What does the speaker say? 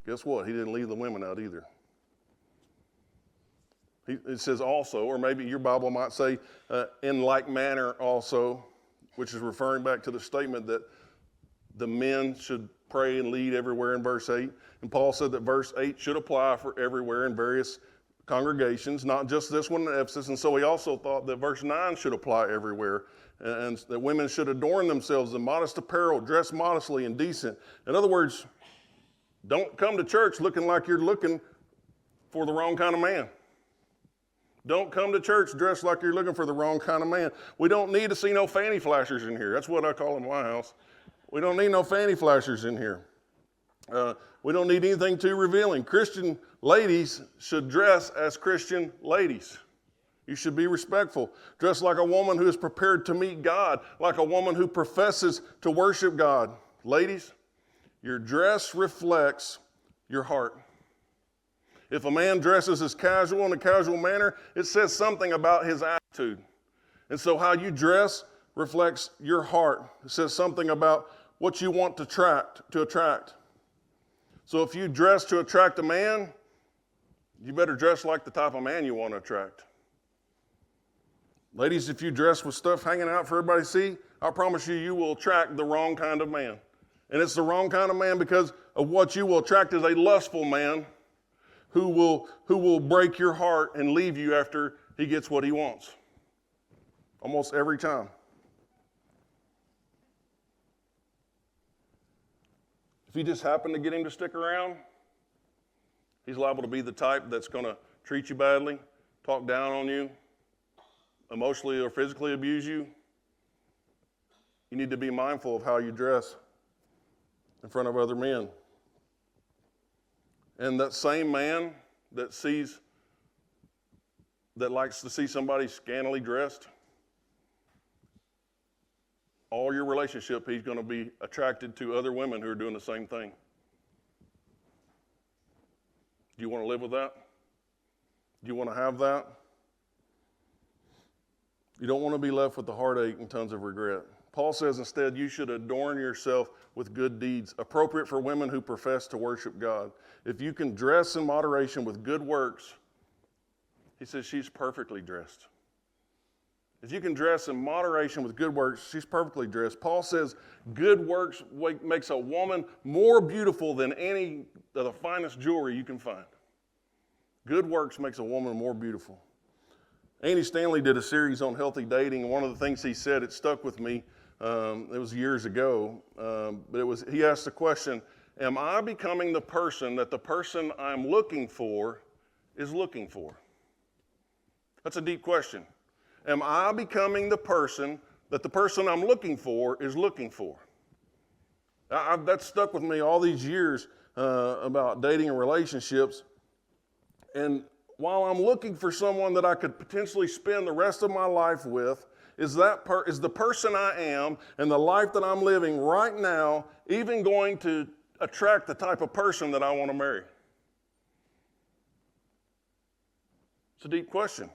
Guess what? He didn't leave the women out either. It says also, or maybe your Bible might say in like manner also, which is referring back to the statement that the men should pray and lead everywhere in verse 8. And Paul said that verse 8 should apply for everywhere in various congregations, not just this one in Ephesus. And so he also thought that verse 9 should apply everywhere, and that women should adorn themselves in modest apparel, dress modestly and decent. In other words, don't come to church looking like you're looking for the wrong kind of man. Don't come to church dressed like you're looking for the wrong kind of man. We don't need to see no fanny flashers in here. That's what I call in my house. We don't need no fanny flashers in here. We don't need anything too revealing. Christian ladies should dress as Christian ladies. You should be respectful. Dress like a woman who is prepared to meet God, like a woman who professes to worship God. Ladies, your dress reflects your heart. If a man dresses as casual in a casual manner, it says something about his attitude. And so how you dress reflects your heart. It says something about what you want to attract. So if you dress to attract a man, you better dress like the type of man you want to attract. Ladies, if you dress with stuff hanging out for everybody to see, I promise you, you will attract the wrong kind of man. And it's the wrong kind of man because of what you will attract is a lustful man who will break your heart and leave you after he gets what he wants. Almost every time. If you just happen to get him to stick around, he's liable to be the type that's going to treat you badly, talk down on you, emotionally or physically abuse you. You need to be mindful of how you dress in front of other men. And that same man that likes to see somebody scantily dressed, all your relationship, he's going to be attracted to other women who are doing the same thing. Do you want to live with that? Do you want to have that? You don't want to be left with the heartache and tons of regret. Paul says instead you should adorn yourself with good deeds, appropriate for women who profess to worship God. If you can dress in moderation with good works, he says she's perfectly dressed. If you can dress in moderation with good works, she's perfectly dressed. Paul says good works makes a woman more beautiful than any of the finest jewelry you can find. Good works makes a woman more beautiful. Andy Stanley did a series on healthy dating, and one of the things he said, it stuck with me. It was years ago, but he asked the question, am I becoming the person that the person I'm looking for is looking for? That's a deep question. Am I becoming the person that the person I'm looking for is looking for? That stuck with me all these years about dating and relationships. And while I'm looking for someone that I could potentially spend the rest of my life with, is the person I am and the life that I'm living right now even going to attract the type of person that I want to marry? It's a deep question.